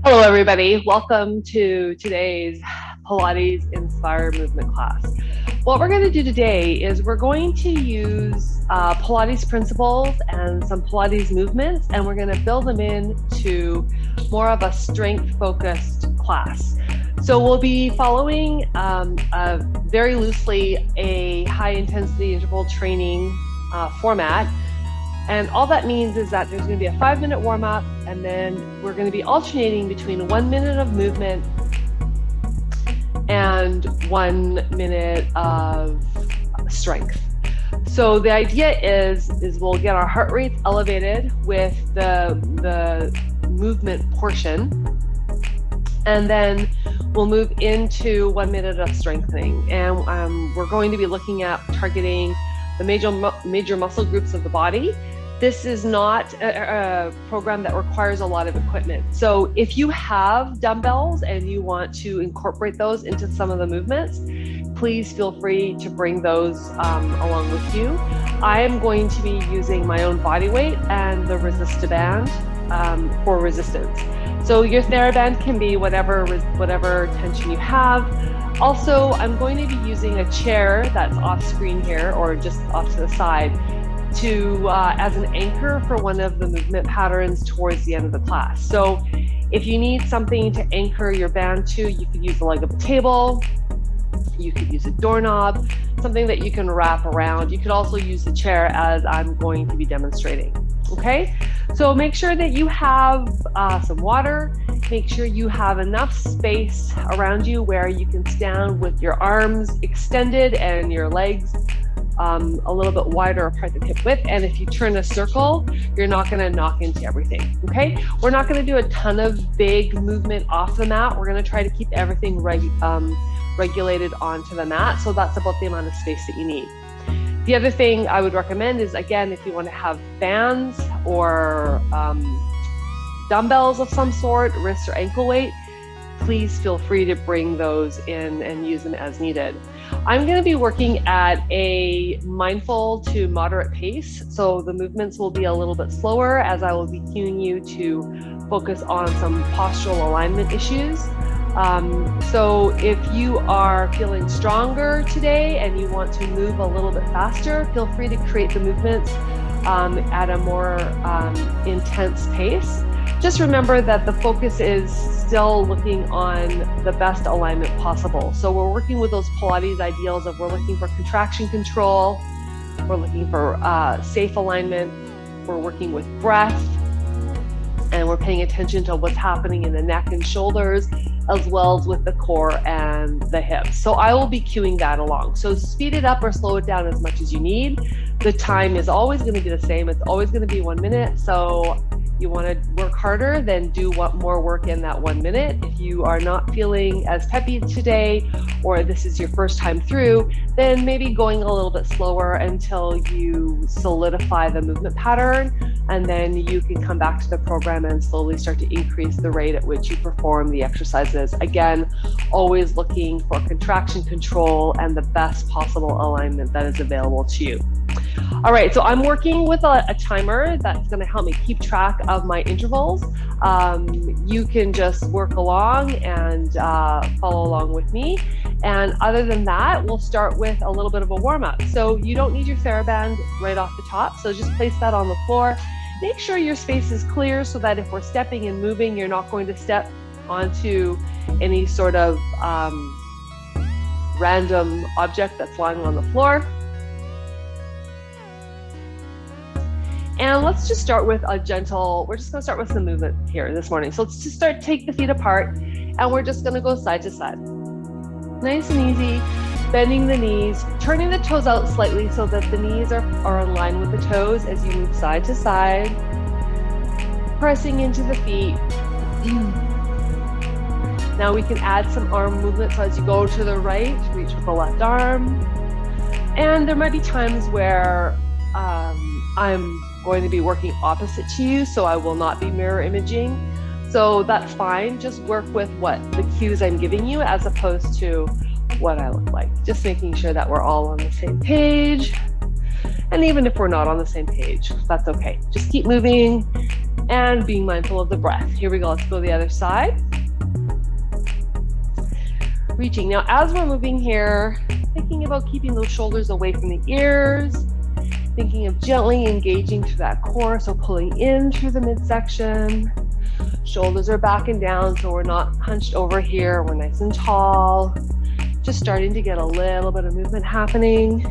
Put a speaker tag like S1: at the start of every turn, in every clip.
S1: Hello, everybody. Welcome to today's Pilates Inspired Movement class. What we're going to do today is we're going to use Pilates principles and some Pilates movements, and we're going to build them into more of a strength-focused class. So we'll be following very loosely a high-intensity interval training format. And all that means is that there's going to be a 5-minute warm-up, and then we're going to be alternating between 1 minute of movement and 1 minute of strength. So the idea is we'll get our heart rates elevated with the movement portion, and then we'll move into 1 minute of strengthening. And we're going to be looking at targeting the major muscle groups of the body. This is not a program that requires a lot of equipment. So if you have dumbbells and you want to incorporate those into some of the movements, please feel free to bring those along with you. I am going to be using my own body weight and the theraband for resistance. So your theraband can be whatever tension you have. Also, I'm going to be using a chair that's off screen here, or just off to the side, to as an anchor for one of the movement patterns towards the end of the class. So if you need something to anchor your band to, you could use the leg of a table, you could use a doorknob, something that you can wrap around. You could also use the chair as I'm going to be demonstrating. Okay, so make sure that you have some water. Make sure you have enough space around you where you can stand with your arms extended and your legs a little bit wider apart than hip width. And if you turn a circle, you're not going to knock into everything. Okay, we're not going to do a ton of big movement off the mat. We're going to try to keep everything regulated onto the mat. So that's about the amount of space that you need. The other thing I would recommend is, again, if you want to have bands or dumbbells of some sort, wrist or ankle weight, please feel free to bring those in and use them as needed. I'm going to be working at a mindful to moderate pace, so the movements will be a little bit slower as I will be cueing you to focus on some postural alignment issues. So if you are feeling stronger today and you want to move a little bit faster, feel free to create the movements at a more intense pace. Just remember that the focus is still looking on the best alignment possible. So we're working with those Pilates ideals of we're looking for contraction control, we're looking for safe alignment, we're working with breath, and we're paying attention to what's happening in the neck and shoulders, as well as with the core and the hips. So I will be cueing that along. So speed it up or slow it down as much as you need. The time is always going to be the same. It's always going to be 1 minute. So you want to work harder, then do more work in that 1 minute. If you are not feeling as peppy today, or this is your first time through, then maybe going a little bit slower until you solidify the movement pattern, and then you can come back to the program and slowly start to increase the rate at which you perform the exercises. Again, always looking for contraction control and the best possible alignment that is available to you. All right, so I'm working with a timer that's going to help me keep track of my intervals. You can just work along and follow along with me. And other than that, we'll start with a little bit of a warm-up. So you don't need your theraband right off the top, so just place that on the floor. Make sure your space is clear so that if we're stepping and moving, you're not going to step onto any sort of random object that's lying on the floor. And let's just start with we're just going to start with some movement here this morning. So let's just take the feet apart, and we're just going to go side to side. Nice and easy, bending the knees, turning the toes out slightly so that the knees are in line with the toes as you move side to side, pressing into the feet. Now we can add some arm movement. So as you go to the right, reach with the left arm. And there might be times where I'm going to be working opposite to you, so I will not be mirror imaging. So that's fine. Just work with what the cues I'm giving you as opposed to what I look like. Just making sure that we're all on the same page. And even if we're not on the same page, that's okay. Just keep moving, and being mindful of the breath. Here we go. Let's go to the other side. Reaching. Now, as we're moving here, thinking about keeping those shoulders away from the ears, thinking of gently engaging through that core, so pulling in through the midsection. Shoulders are back and down, so we're not hunched over here. We're nice and tall. Just starting to get a little bit of movement happening.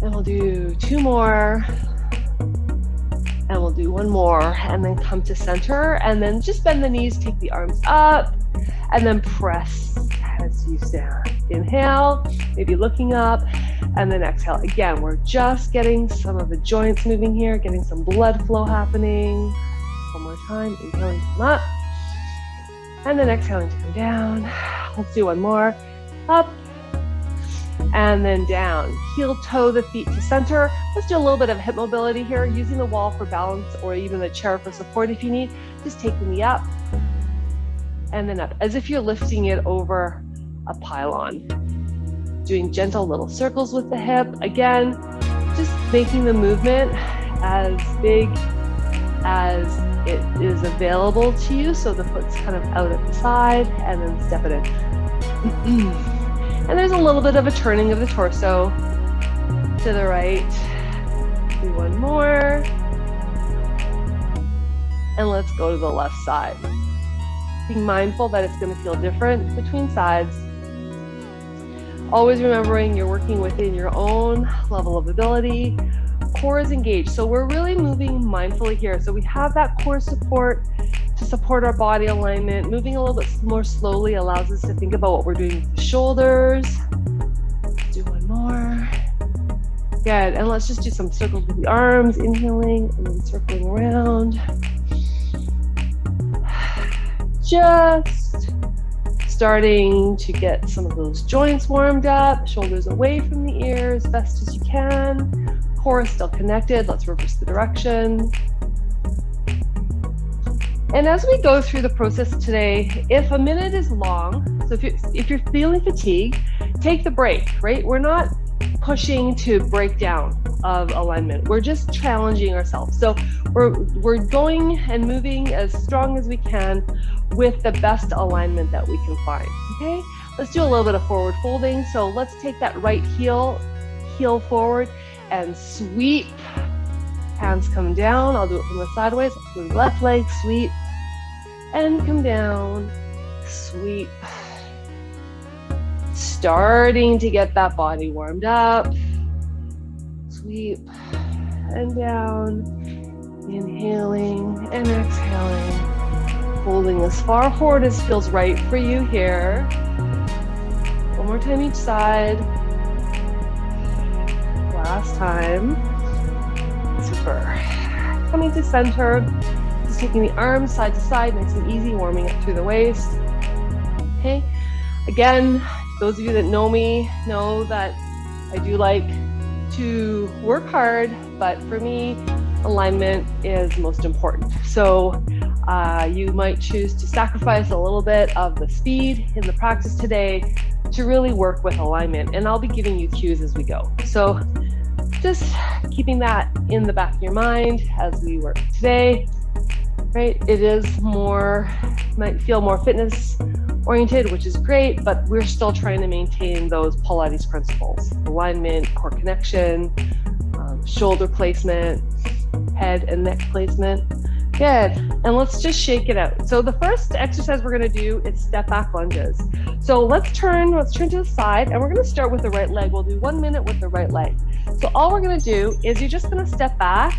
S1: And we'll do 2 more. And we'll do 1 more, and then come to center, and then just bend the knees, take the arms up, and then press as you stand. Inhale, maybe looking up, and then exhale. Again, we're just getting some of the joints moving here, getting some blood flow happening. 1 more time, inhaling to come up, and then exhaling to come down. Let's do 1 more. Up, and then down. Heel toe the feet to center. Let's do a little bit of hip mobility here, using the wall for balance or even the chair for support if you need. Just take the knee up and then up, as if you're lifting it over a pylon. Doing gentle little circles with the hip. Again, just making the movement as big as it is available to you. So the foot's kind of out at the side, and then step it in. And there's a little bit of a turning of the torso to the right. Do 1 more. And let's go to the left side. Being mindful that it's going to feel different between sides. Always remembering you're working within your own level of ability. Core is engaged. So we're really moving mindfully here. So we have that core support to support our body alignment. Moving a little bit more slowly allows us to think about what we're doing with the shoulders. Let's do 1 more. Good. And let's just do some circles with the arms, inhaling and then circling around. Just starting to get some of those joints warmed up, shoulders away from the ears, best as you can. Core is still connected. Let's reverse the direction. And as we go through the process today, if a minute is long, so if you're feeling fatigued, take the break, right? We're not pushing to break down of alignment. We're just challenging ourselves. So we're going and moving as strong as we can with the best alignment that we can find, okay? Let's do a little bit of forward folding. So let's take that right heel forward and sweep. Hands come down. I'll do it from the sideways. Let's do left leg, sweep, and come down, sweep. Starting to get that body warmed up. Sweep and down, inhaling and exhaling. Holding as far forward as feels right for you here. 1 more time each side. Last time. Super. Coming to center. Just taking the arms side to side, nice and easy, warming up through the waist. Okay. Again, those of you that know me know that I do like to work hard, but for me, alignment is most important. So you might choose to sacrifice a little bit of the speed in the practice today to really work with alignment. And I'll be giving you cues as we go. So just keeping that in the back of your mind as we work today, right? It is more, might feel more fitness oriented, which is great, but we're still trying to maintain those Pilates principles: alignment, core connection, shoulder placement, head and neck placement. Good. And let's just shake it out. So the first exercise we're going to do is step back lunges. So let's turn to the side, and we're going to start with the right leg. We'll do 1 minute with the right leg. So all we're going to do is you're just going to step back,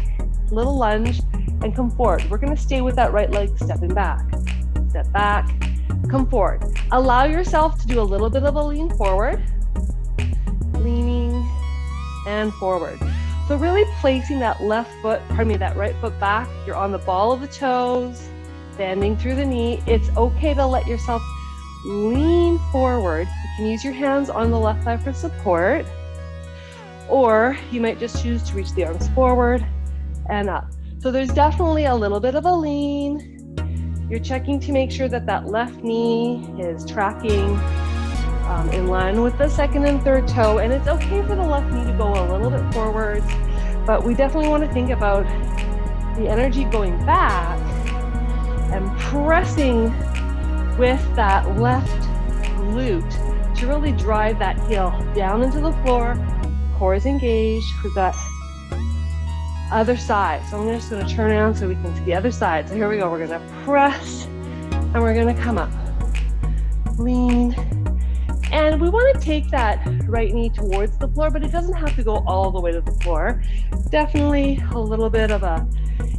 S1: little lunge, and come forward. We're going to stay with that right leg stepping back. Step back, come forward. Allow yourself to do a little bit of a lean forward, leaning and forward. So really placing that that right foot back. You're on the ball of the toes, bending through the knee. It's okay to let yourself lean forward. You can use your hands on the left thigh for support, or you might just choose to reach the arms forward and up. So there's definitely a little bit of a lean. You're checking to make sure that that left knee is tracking in line with the second and third toe, and it's okay for the left knee to go a little bit forwards, but we definitely want to think about the energy going back and pressing with that left glute to really drive that heel down into the floor. Core is engaged. We've got other side. So I'm just going to turn around so we can see the other side. So here we go. We're going to press and we're going to come up. Lean. And we want to take that right knee towards the floor, but it doesn't have to go all the way to the floor. Definitely a little bit of a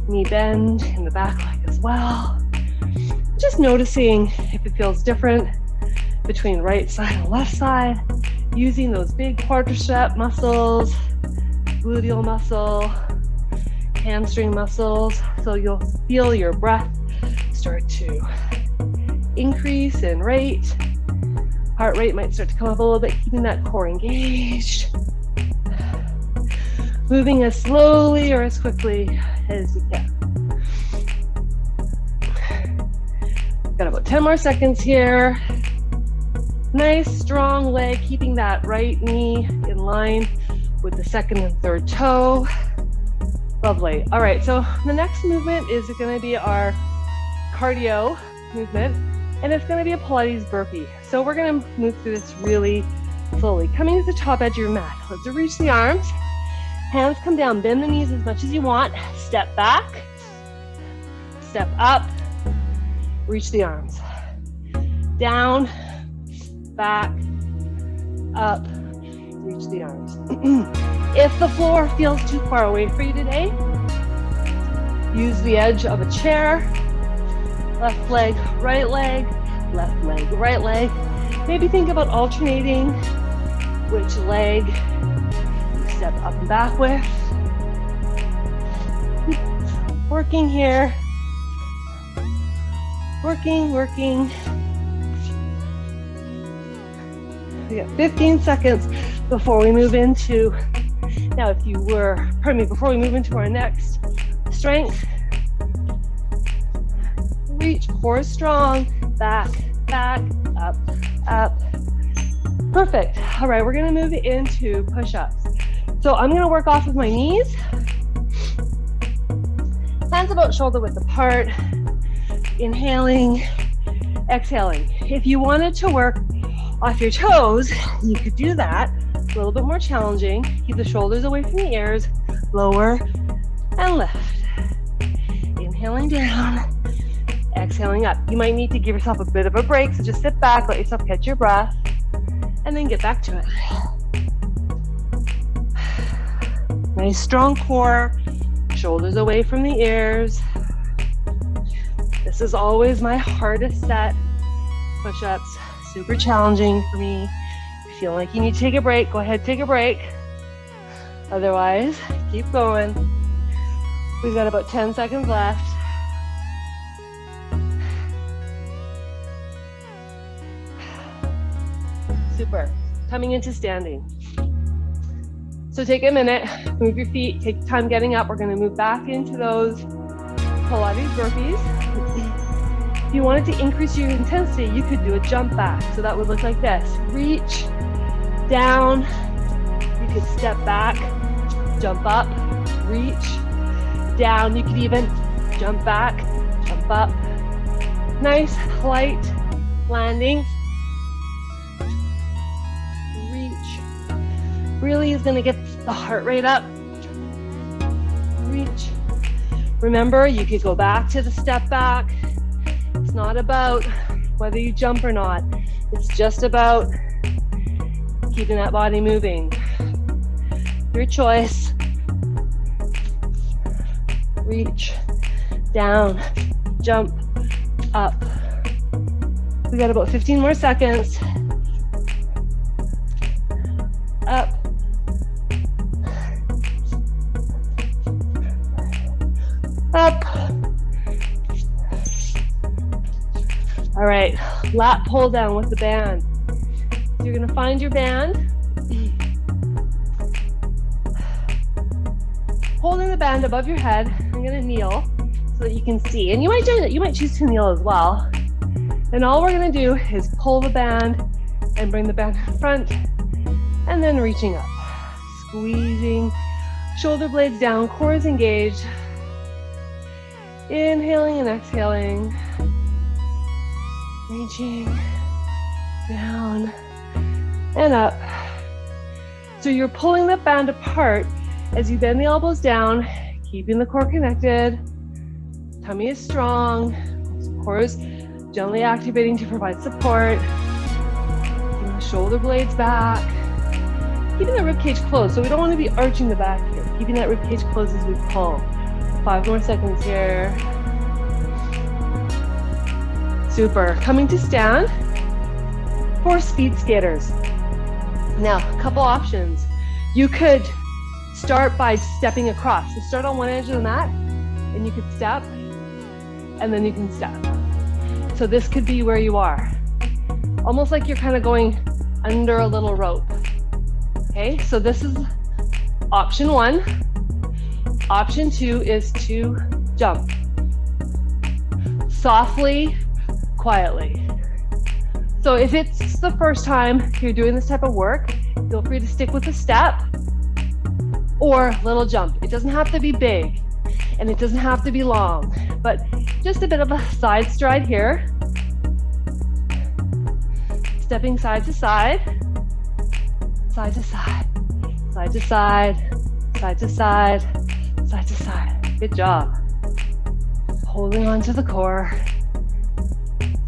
S1: knee bend in the back leg as well. Just noticing if it feels different between right side and left side, using those big quadricep muscles, gluteal muscle, hamstring muscles. So you'll feel your breath start to increase in rate. Heart rate might start to come up a little bit, keeping that core engaged. Moving as slowly or as quickly as you can. Got about 10 more seconds here. Nice strong leg, keeping that right knee in line with the second and third toe. Lovely. All right, so the next movement is going to be our cardio movement, and it's going to be a Pilates burpee. So we're going to move through this really slowly. Coming to the top edge of your mat. Let's reach the arms. Hands come down. Bend the knees as much as you want. Step back. Step up. Reach the arms. Down. Back. Up. Reach the arms. If the floor feels too far away for you today, use the edge of a chair. Left leg, right leg, left leg, right leg. Maybe think about alternating which leg you step up and back with. Working here. Working. We got 15 seconds before we move into, before we move into our next strength. Reach, core strong, back, up. Perfect. All right, we're gonna move into push-ups. So I'm gonna work off of my knees. Hands about shoulder width apart. Inhaling, exhaling. If you wanted to work off your toes, you could do that. A little bit more challenging. Keep the shoulders away from the ears. Lower and lift. Inhaling down. Exhaling up. You might need to give yourself a bit of a break, so just sit back, let yourself catch your breath, and then get back to it. Nice strong core, shoulders away from the ears. This is always my hardest set. Push-ups, super challenging for me. If you feel like you need to take a break, go ahead, take a break. Otherwise, keep going. We've got about 10 seconds left. Super. Coming into standing. So take a minute, move your feet, take time getting up. We're going to move back into those Pilates burpees. If you wanted to increase your intensity, you could do a jump back. So that would look like this. Reach, down. You could step back, jump up, reach, down. You could even jump back, jump up. Nice, light landing. Really is going to get the heart rate up. Reach. Remember, you could go back to the step back. It's not about whether you jump or not. It's just about keeping that body moving. Your choice. Reach, down, jump, up. We got about 15 more seconds. Up. Up. All right, lat pull down with the band. So you're gonna find your band. Holding the band above your head, I'm gonna kneel so that you can see. And you might choose to kneel as well. And all we're gonna do is pull the band and bring the band in front and then reaching up. Squeezing, shoulder blades down, core is engaged. Inhaling and exhaling. Reaching down and up. So you're pulling the band apart as you bend the elbows down, keeping the core connected. Tummy is strong. Core is gently activating to provide support. Keeping the shoulder blades back. Keeping the rib cage closed. So we don't want to be arching the back here. Keeping that rib cage closed as we pull. 5 more seconds here. Super. Coming to stand for speed skaters. Now, a couple options. You could start by stepping across. So start on one edge of the mat, and you could step, and then you can step. So this could be where you are. Almost like you're kind of going under a little rope. Okay, so this is option 1. Option 2 is to jump. Softly, quietly. So if it's the first time you're doing this type of work, feel free to stick with a step or little jump. It doesn't have to be big and it doesn't have to be long, but just a bit of a side stride here. Stepping side to side, side to side, side to side, side to side, side to side. Good job. Holding on to the core.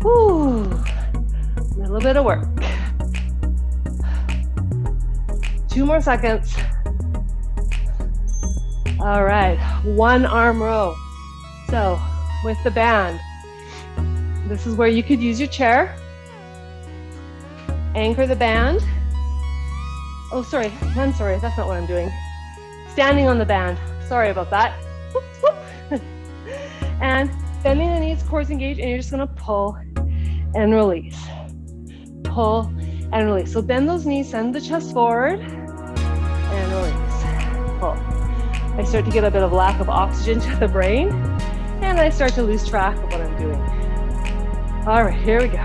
S1: Woo. A little bit of work. 2 more seconds. All right, 1 arm row. So with the band, this is where you could use your chair. Anchor the band. Oh, sorry, I'm sorry, that's not what I'm doing. Standing on the band, sorry about that. Whoop, whoop. And bending the knees, core engaged, and you're just gonna pull and release. Pull and release. So bend those knees, send the chest forward, and release. Pull. I start to get a bit of lack of oxygen to the brain, and I start to lose track of what I'm doing. All right, here we go.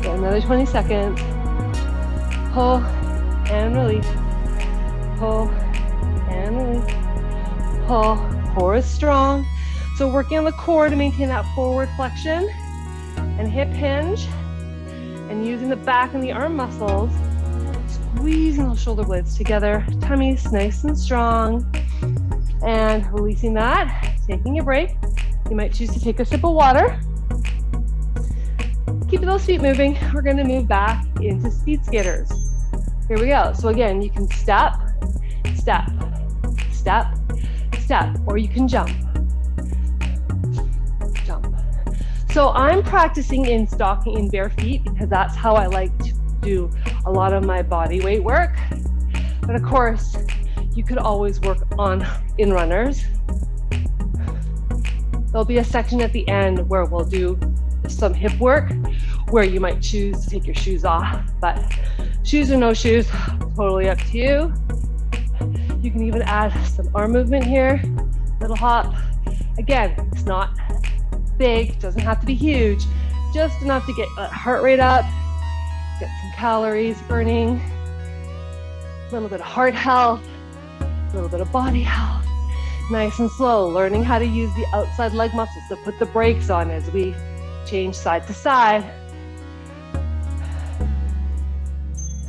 S1: Get another 20 seconds. Pull and release. Pull and release. Pull. Core is strong. So working on the core to maintain that forward flexion and hip hinge, and using the back and the arm muscles, squeezing those shoulder blades together. Tummy's nice and strong. And releasing that, taking a break. You might choose to take a sip of water. Keep those feet moving. We're going to move back into speed skaters. Here we go. So again, you can step, step, step, step, or you can jump. Jump. So I'm practicing in stocking in bare feet because that's how I like to do a lot of my body weight work. But of course, you could always work on in runners. There'll be a section at the end where we'll do some hip work where you might choose to take your shoes off, but shoes or no shoes, totally up to you. You can even add some arm movement here, little hop. Again, it's not big, doesn't have to be huge, just enough to get that heart rate up, get some calories burning, a little bit of heart health, a little bit of body health. Nice and slow, learning how to use the outside leg muscles to put the brakes on as we change side to side.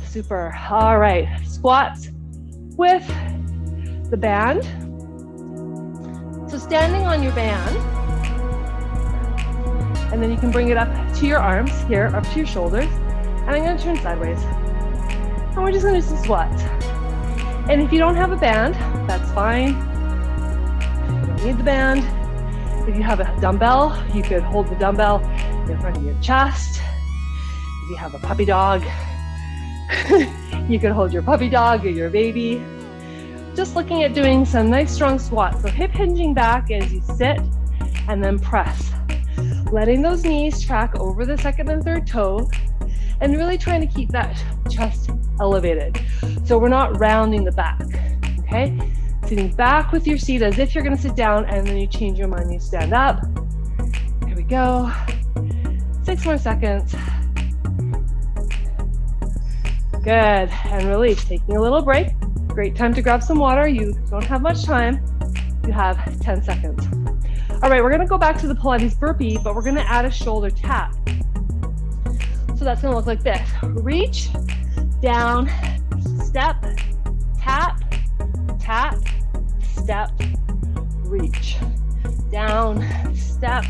S1: Super. All right, squats with the band. So standing on your band, and then you can bring it up to your arms here, up to your shoulders, and I'm going to turn sideways. And we're just going to do some squats. And if you don't have a band, that's fine. You don't need the band. If you have a dumbbell, you could hold the dumbbell in front of your chest. If you have a puppy dog, you could hold your puppy dog or your baby. Just looking at doing some nice strong squats. So hip hinging back as you sit and then press. Letting those knees track over the second and third toe and really trying to keep that chest elevated. So we're not rounding the back, okay? Sitting back with your seat as if you're gonna sit down, and then you change your mind, you stand up. Here we go. 6 more seconds. Good, and release, taking a little break. Great time to grab some water. You don't have much time. You have 10 seconds. All right, we're gonna go back to the Pilates burpee, but we're gonna add a shoulder tap. So that's gonna look like this. Reach, down, step, tap, tap, step, reach. Down, step,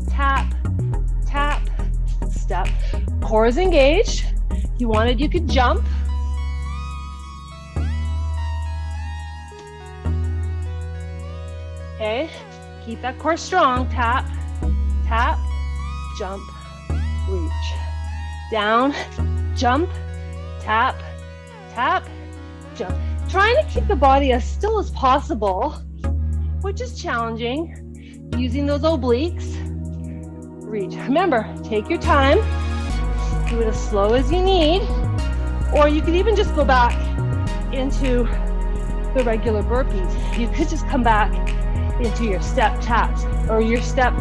S1: tap, tap, step. Core is engaged. If you wanted, you could jump. Okay, keep that core strong. Tap, tap, jump, reach. Down, jump, tap, tap, jump. Trying to keep the body as still as possible, which is challenging. Using those obliques. Reach. Remember, take your time. Do it as slow as you need. Or you could even just go back into the regular burpees. You could just come back into your step taps or your step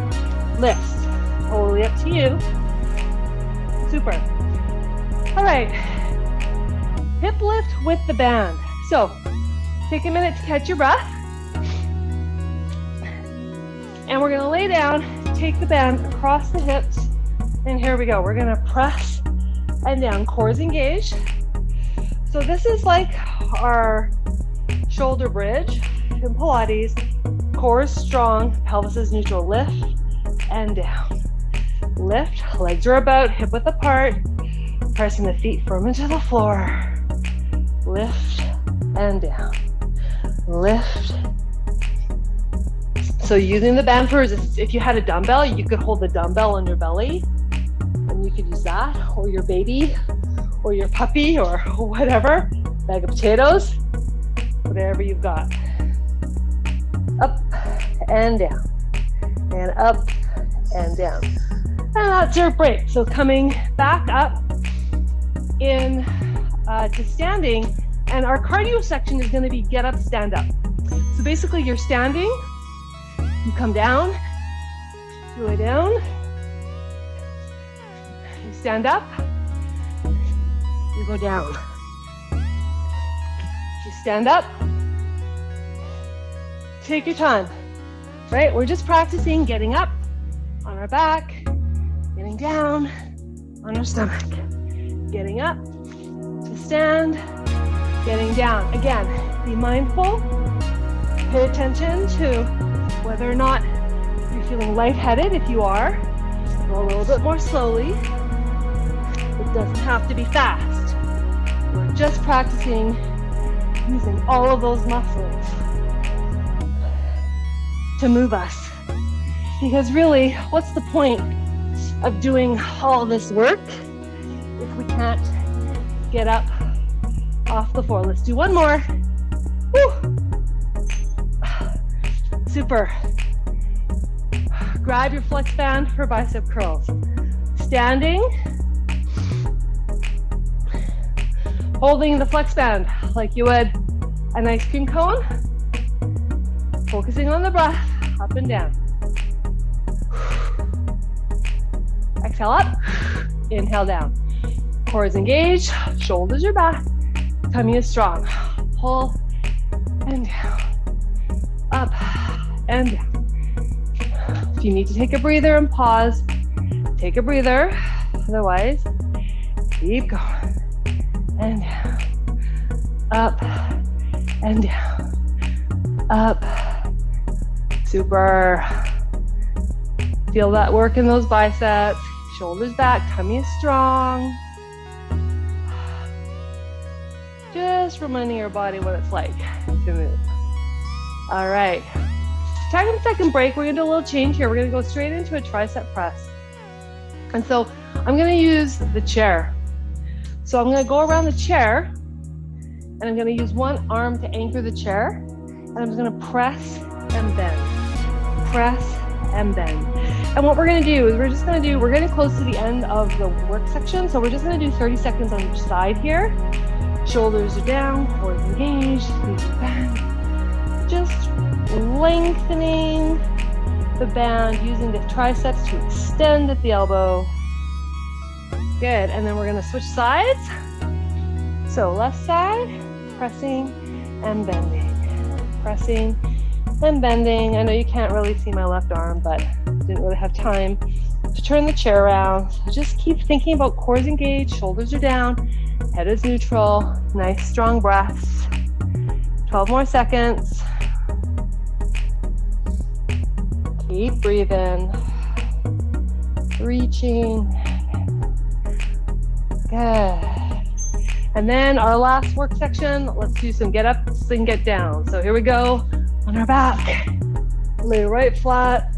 S1: lifts. Totally up to you. Super. All right. Hip lift with the band. So take a minute to catch your breath. And we're gonna lay down, take the band across the hips, and here we go. We're gonna press and down, core's engaged. So this is like our shoulder bridge in Pilates. Core is strong, pelvis is neutral. Lift and down. Lift, legs are about hip width apart, pressing the feet firm into the floor. Lift and down. Lift. So using the band for resistance, if you had a dumbbell, you could hold the dumbbell on your belly, and you could use that, or your baby, or your puppy, or whatever, bag of potatoes, whatever you've got. Up and down, and up and down. And that's your break. So coming back up in to standing, and our cardio section is gonna be get up, stand up. So basically you're standing, you come down, you lay down, you stand up, you go down. You stand up, take your time, right? We're just practicing getting up on our back, getting down on our stomach, getting up to stand, getting down. Again, be mindful, pay attention to whether or not you're feeling lightheaded. If you are, go a little bit more slowly. It doesn't have to be fast. We're just practicing using all of those muscles to move us. Because really, what's the point of doing all this work if we can't get up off the floor? Let's do one more. Woo. Super. Grab your flex band for bicep curls. Standing, holding the flex band like you would an ice cream cone, focusing on the breath, up and down. Exhale up, inhale down. Core is engaged, shoulders are back, tummy is strong. Pull and down, up and down. If you need to take a breather and pause, take a breather. Otherwise, keep going. And down, up and down, up. Super. Feel that work in those biceps. Shoulders back, tummy is strong. Just reminding your body what it's like to move. All right. Taking a second break, we're gonna do a little change here. We're gonna go straight into a tricep press. And so I'm gonna use the chair. So I'm gonna go around the chair and I'm gonna use one arm to anchor the chair. And I'm just gonna press and bend, press and bend. And what we're gonna do is we're getting close to the end of the work section. So we're just gonna do 30 seconds on each side here. Shoulders are down, core is engaged, knees are bent. Just lengthening the band, using the triceps to extend at the elbow. Good, and then we're gonna switch sides. So left side, pressing and bending, pressing and bending. I know you can't really see my left arm, but didn't really have time to turn the chair around. So just keep thinking about cores engaged, shoulders are down, head is neutral, nice strong breaths. 12 more seconds. Keep breathing, reaching. Good. And then our last work section, let's do some get ups and get down. So here we go on our back. Lay right flat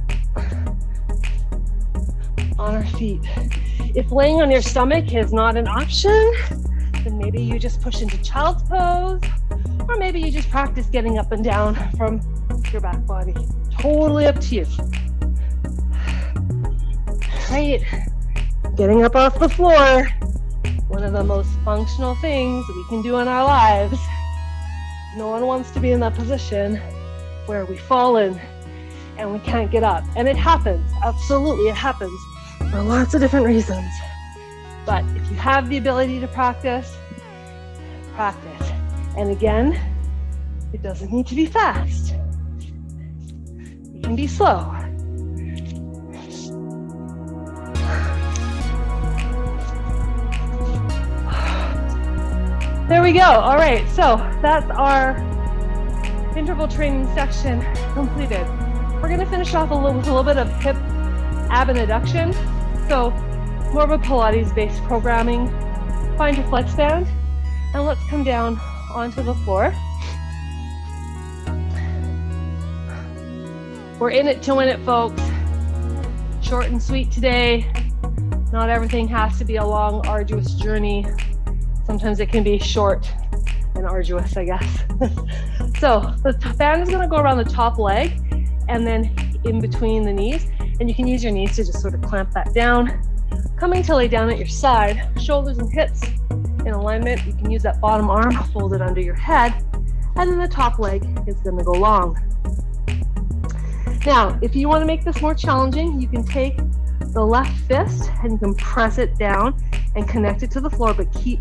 S1: on our feet. If laying on your stomach is not an option, then maybe you just push into child's pose, or maybe you just practice getting up and down from your back body. Totally up to you. Right. Getting up off the floor. One of the most functional things we can do in our lives. No one wants to be in that position where we fall in and we can't get up. And it happens. Absolutely, it happens for lots of different reasons. But if you have the ability to practice, practice. And again, it doesn't need to be fast. It can be slow. There we go. All right, so that's our interval training section completed. We're gonna finish off with a little bit of hip abduction. So more of a Pilates-based programming. Find your flex band, and let's come down onto the floor. We're in it to win it, folks. Short and sweet today. Not everything has to be a long, arduous journey. Sometimes it can be short and arduous, I guess. So the band is gonna go around the top leg and then in between the knees. And you can use your knees to just sort of clamp that down. Coming to lay down at your side, shoulders and hips in alignment. You can use that bottom arm folded under your head. And then the top leg is gonna go long. Now, if you wanna make this more challenging, you can take the left fist and you can press it down and connect it to the floor, but keep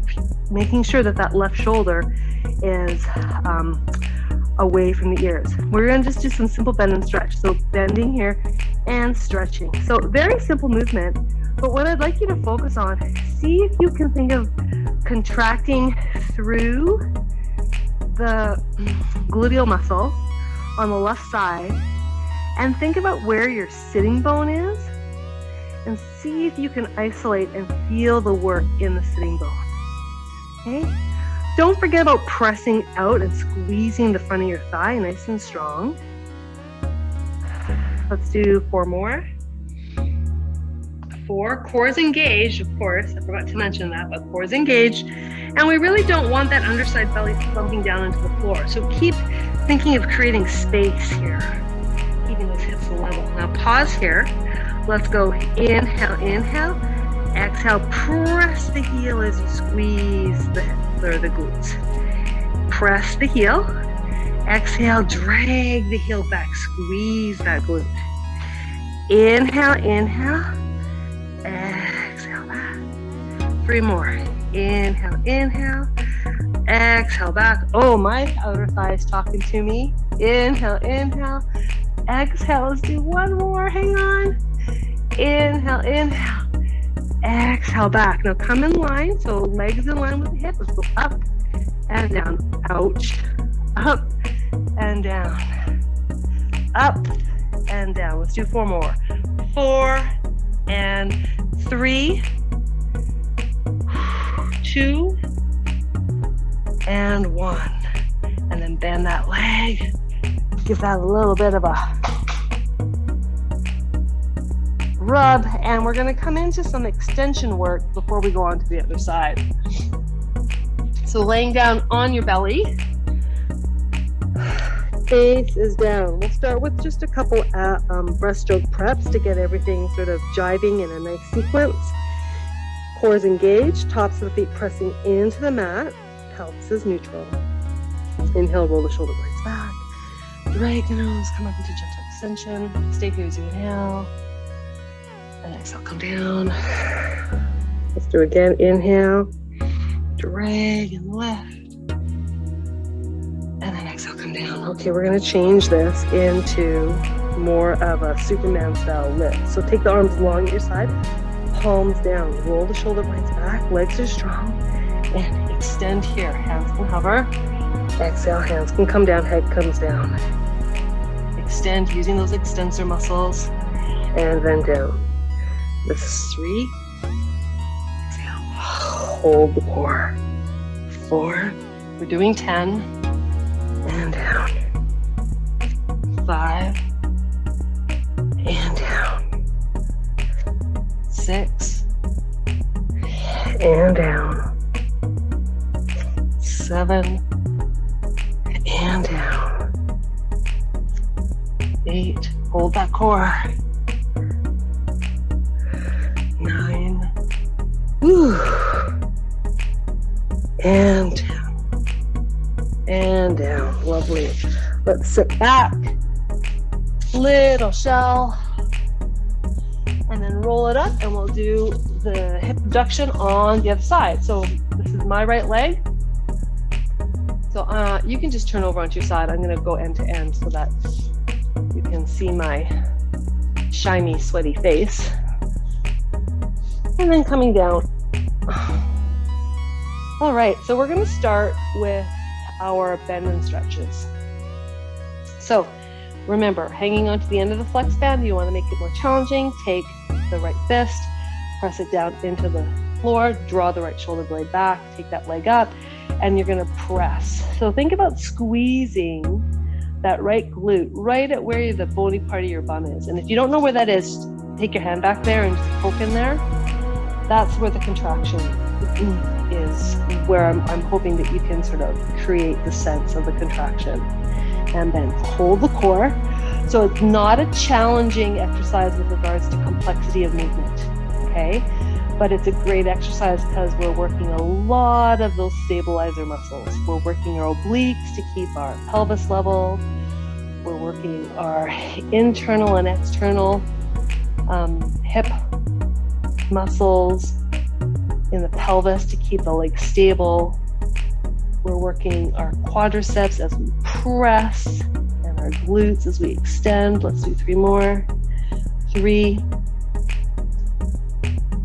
S1: making sure that that left shoulder is away from the ears. We're gonna just do some simple bend and stretch. So bending here and stretching. So very simple movement, but what I'd like you to focus on, see if you can think of contracting through the gluteal muscle on the left side and think about where your sitting bone is and see if you can isolate and feel the work in the sitting bone. Okay? Don't forget about pressing out and squeezing the front of your thigh nice and strong. Let's do 4 more. 4, cores engaged, of course. I forgot to mention that, but cores engaged. And we really don't want that underside belly slumping down into the floor. So keep thinking of creating space here, keeping those hips level. Now pause here. Let's go inhale, inhale. Exhale, press the heel as you squeeze the hips or the glutes. Press the heel. Exhale, drag the heel back, squeeze that glute. Inhale, inhale. Exhale back. 3 more. Inhale, inhale. Exhale back. Oh, my outer thigh is talking to me. Inhale, inhale. Exhale, let's do 1 more. Hang on. Inhale, inhale. Exhale back. Now come in line. So legs in line with the hip. Let's go up and down. Ouch. Up and down. Up and down. Let's do 4 more. 4 and 3, 2 and 1. And then bend that leg. Give that a little bit of a rub, and we're going to come into some extension work before we go on to the other side. So laying down on your belly, face is down. We'll start with just a couple breaststroke preps to get everything sort of jiving in a nice sequence. Cores engaged, tops of the feet pressing into the mat, pelvis is neutral. Inhale, roll the shoulder blades back. Drag the nose, come up into gentle extension. Stay here as you inhale. And exhale, come down. Let's do it again. Inhale, drag and lift. And then exhale, come and down. Okay, we're gonna change this into more of a Superman style lift. So take the arms along at your side, palms down, roll the shoulder blades back, legs are strong, and extend here. Hands can hover. Exhale, hands can come down, head comes down. Extend using those extensor muscles, and then down. This is 3. Exhale. Hold the core. 4. We're doing 10. And down. 5. And down. 6. And down. 7. And down. 8. Hold that core. 9. Woo. And down. And down. Lovely. Let's sit back. Little shell. And then roll it up, and we'll do the hip abduction on the other side. So this is my right leg. So you can just turn over onto your side. I'm going to go end to end so that you can see my shiny, sweaty face. And then coming down. All right, so we're going to start with our bend and stretches. So remember, hanging onto the end of the flex band, you want to make it more challenging. Take the right fist, press it down into the floor, draw the right shoulder blade back, take that leg up, and you're going to press. So think about squeezing that right glute right at where the bony part of your bum is. And if you don't know where that is, take your hand back there and just poke in there. That's where the contraction is, where I'm hoping that you can sort of create the sense of the contraction. And then hold the core. So it's not a challenging exercise with regards to complexity of movement, okay? But it's a great exercise because we're working a lot of those stabilizer muscles. We're working our obliques to keep our pelvis level. We're working our internal and external hip muscles in the pelvis to keep the legs stable. We're working our quadriceps as we press and our glutes as we extend. Let's do 3 more. 3,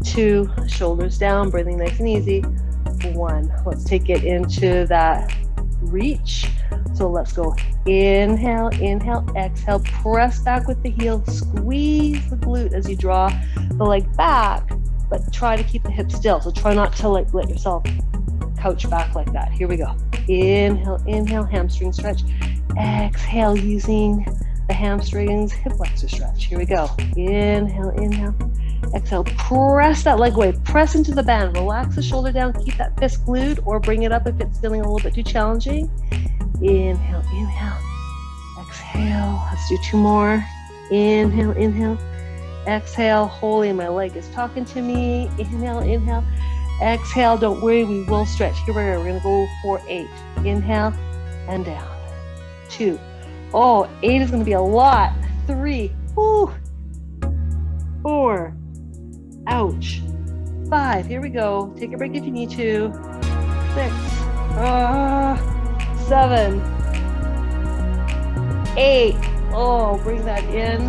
S1: 2, shoulders down, breathing nice and easy. 1. Let's take it into that reach. So let's go. Inhale, inhale, exhale. Press back with the heel. Squeeze the glute as you draw the leg back, but try to keep the hip still. So try not to let yourself couch back like that. Here we go. Inhale, inhale, hamstring stretch. Exhale, using the hamstrings, hip flexor stretch. Here we go. Inhale, inhale. Exhale, press that leg away. Press into the band. Relax the shoulder down. Keep that fist glued or bring it up if it's feeling a little bit too challenging. Inhale, inhale. Exhale. Let's do 2 more. Inhale, inhale. Exhale. Holy, my leg is talking to me. Inhale, inhale. Exhale. Don't worry, we will stretch. Here we go. We're going to go for 8. Inhale and down. 2. Oh, 8 is going to be a lot. 3. Woo. 4. Ouch. 5. Here we go. Take a break if you need to. 6. 7. 8. Oh, bring that in.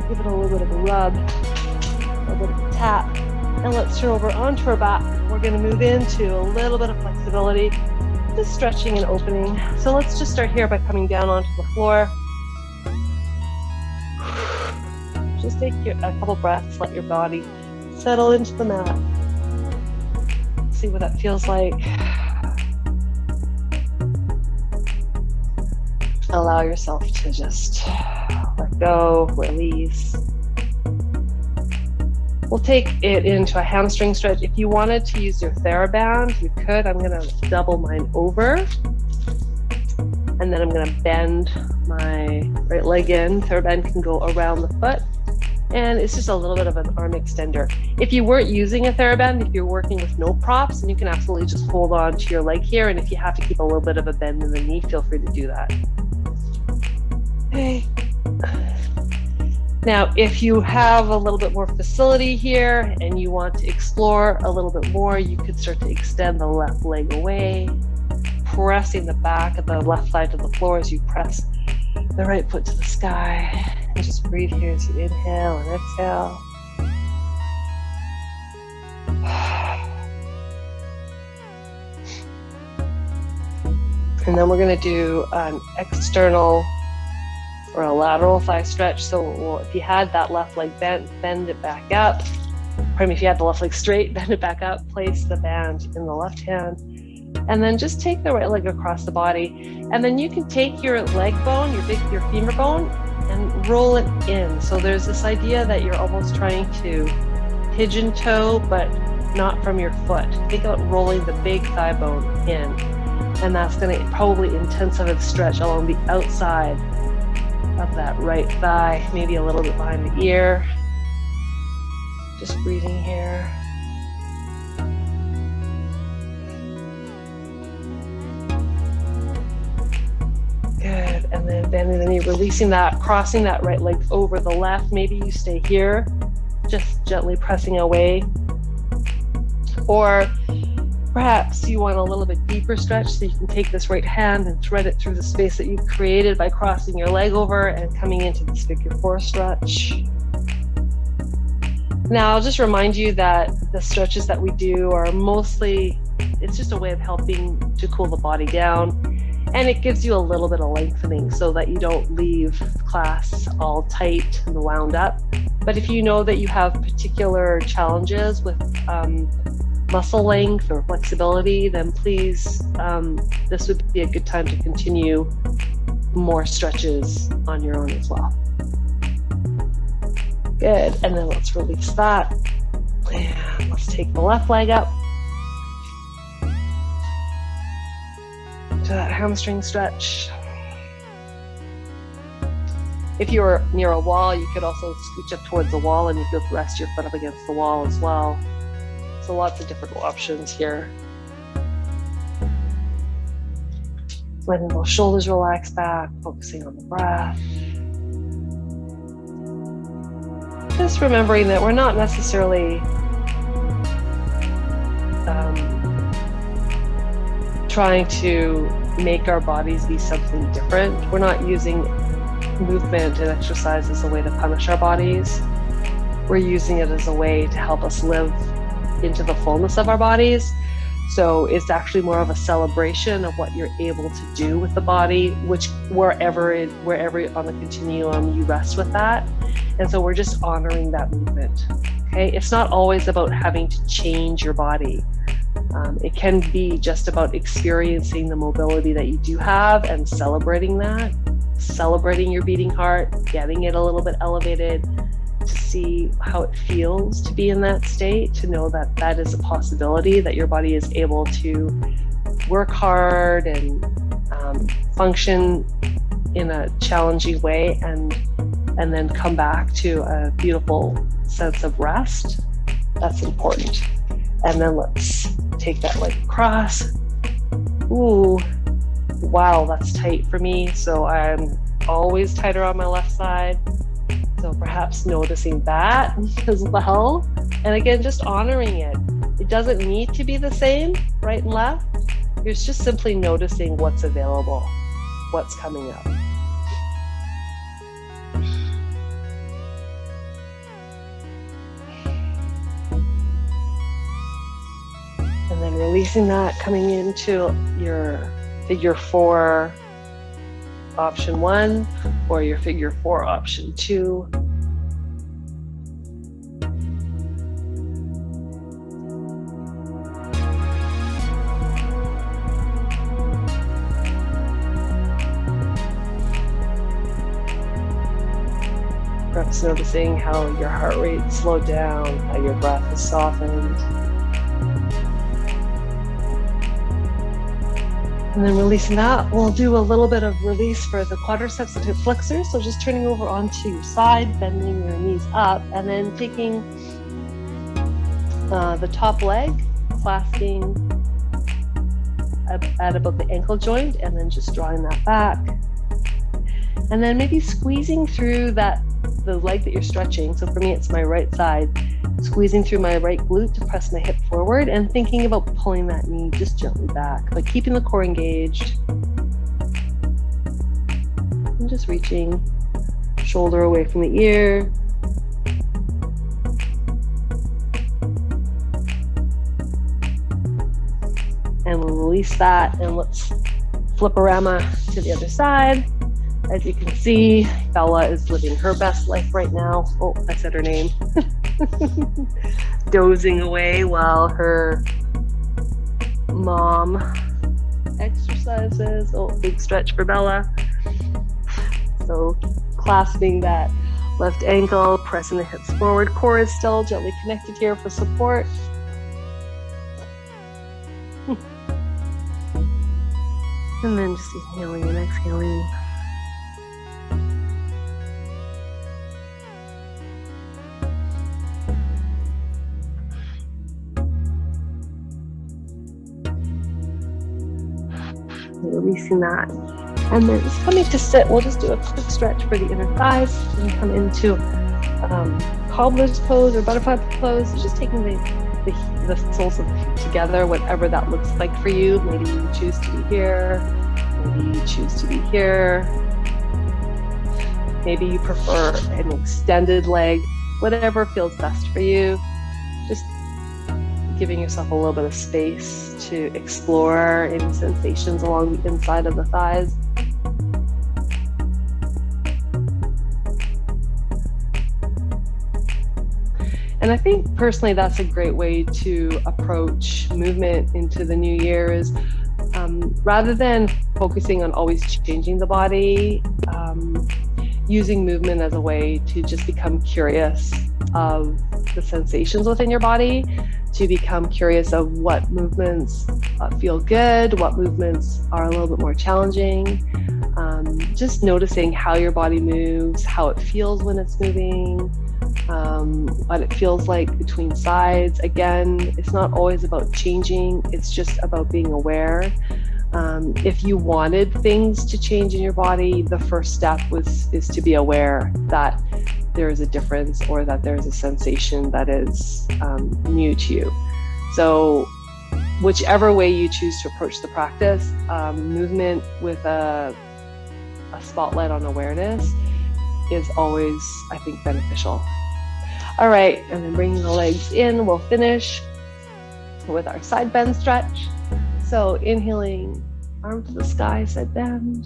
S1: Give it a little bit of a rub, a little bit of a tap. And let's turn over onto our back. We're going to move into a little bit of flexibility, just stretching and opening. So let's just start here by coming down onto the floor. Just take a couple breaths, let your body settle into the mat. See what that feels like. Allow yourself to just let go, release. We'll take it into a hamstring stretch. If you wanted to use your theraband, you could. I'm going to double mine over. And then I'm going to bend my right leg in. Theraband can go around the foot. And it's just a little bit of an arm extender. If you weren't using a theraband, if you're working with no props, then you can absolutely just hold on to your leg here. And if you have to keep a little bit of a bend in the knee, feel free to do that. Okay. Now, if you have a little bit more facility here and you want to explore a little bit more, you could start to extend the left leg away, pressing the back of the left side to the floor as you press the right foot to the sky. And just breathe here as you inhale and exhale. And then we're going to do an external or a lateral thigh stretch. So if you had that left leg bent, bend it back up. Pardon me, if you had the left leg straight, bend it back up, place the band in the left hand, and then just take the right leg across the body. And then you can take your leg bone, your femur bone, and roll it in. So there's this idea that you're almost trying to pigeon toe, but not from your foot. Think about rolling the big thigh bone in. And that's going to probably intensify the stretch along the outside of that right thigh, maybe a little bit behind the ear. Just breathing here. Good, and then bending the knee, releasing that, crossing that right leg over the left. Maybe you stay here, just gently pressing away. Or perhaps you want a little bit deeper stretch, so you can take this right hand and thread it through the space that you've created by crossing your leg over and coming into this figure four stretch. Now, I'll just remind you that the stretches that we do are mostly, it's just a way of helping to cool the body down. And it gives you a little bit of lengthening so that you don't leave class all tight and wound up. But if you know that you have particular challenges with muscle length or flexibility, then please, this would be a good time to continue more stretches on your own as well. Good, and then let's release that. And let's take the left leg up to that hamstring stretch. If you're near a wall, you could also scooch up towards the wall and you could rest your foot up against the wall as well. So lots of different options here. Letting those shoulders relax back, focusing on the breath. Just remembering that we're not necessarily trying to make our bodies be something different. We're not using movement and exercise as a way to punish our bodies. We're using it as a way to help us live into the fullness of our bodies. So it's actually more of a celebration of what you're able to do with the body, which wherever on the continuum you rest with that. And so we're just honoring that movement. Okay, it's not always about having to change your body. It can be just about experiencing the mobility that you do have and celebrating that, celebrating your beating heart, getting it a little bit elevated, to see how it feels to be in that state, to know that that is a possibility, that your body is able to work hard and function in a challenging way and then come back to a beautiful sense of rest. That's important. And then let's take that leg across. Ooh, wow, that's tight for me. So I'm always tighter on my left side. So perhaps noticing that as well. And again, just honoring it. It doesn't need to be the same, right and left. It's just simply noticing what's available, what's coming up. And then releasing that, coming into your figure four option 1 or your figure 4 option 2. Perhaps noticing how your heart rate slowed down, how your breath is softened. And then releasing that, we'll do a little bit of release for the quadriceps and hip flexors. So just turning over onto your side, bending your knees up, and then taking the top leg, clasping at about the ankle joint, and then just drawing that back. And then maybe squeezing through that the leg that you're stretching. So for me, it's my right side, squeezing through my right glute to press my hip forward and thinking about pulling that knee just gently back, but keeping the core engaged. And just reaching shoulder away from the ear. And we'll release that, and let's flip-a-rama to the other side. As you can see, Bella is living her best life right now. Oh, I said her name. Dozing away while her mom exercises. Oh, big stretch for Bella. So clasping that left ankle, pressing the hips forward. Core is still gently connected here for support. And then just inhaling and exhaling. Releasing that. And then just coming to sit, we'll just do a quick stretch for the inner thighs and come into cobbler's pose or butterfly pose. Just taking the soles of the feet together, whatever that looks like for you. Maybe you choose to be here, maybe you choose to be here. Maybe you prefer an extended leg, whatever feels best for you. Just giving yourself a little bit of space to explore any sensations along the inside of the thighs. And I think personally that's a great way to approach movement into the new year is rather than focusing on always changing the body, using movement as a way to just become curious of the sensations within your body, to become curious of what movements feel good, what movements are a little bit more challenging. Just noticing how your body moves, how it feels when it's moving, what it feels like between sides. Again, it's not always about changing, it's just about being aware. If you wanted things to change in your body, the first step is to be aware that there is a difference or that there's a sensation that is new to you. So whichever way you choose to approach the practice, movement with a spotlight on awareness is always, I think, beneficial. All right, and then bringing the legs in, we'll finish with our side bend stretch. So inhaling, arm to the sky, side bend,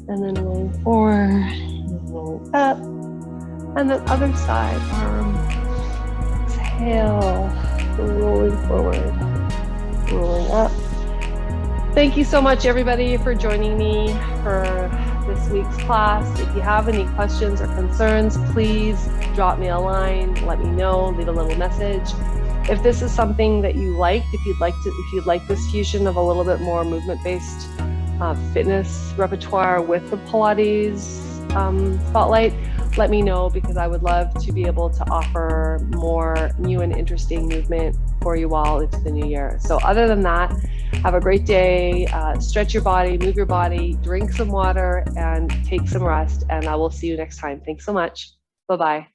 S1: and then rolling forward, and rolling up, and then other side, arm, exhale, rolling forward, rolling up. Thank you so much, everybody, for joining me for this week's class. If you have any questions or concerns, please drop me a line, let me know, leave a little message. If this is something that you liked, if you'd like this fusion of a little bit more movement-based fitness repertoire with the Pilates spotlight, let me know, because I would love to be able to offer more new and interesting movement for you all into the new year. So other than that, have a great day, stretch your body, move your body, drink some water, and take some rest. And I will see you next time. Thanks so much. Bye-bye.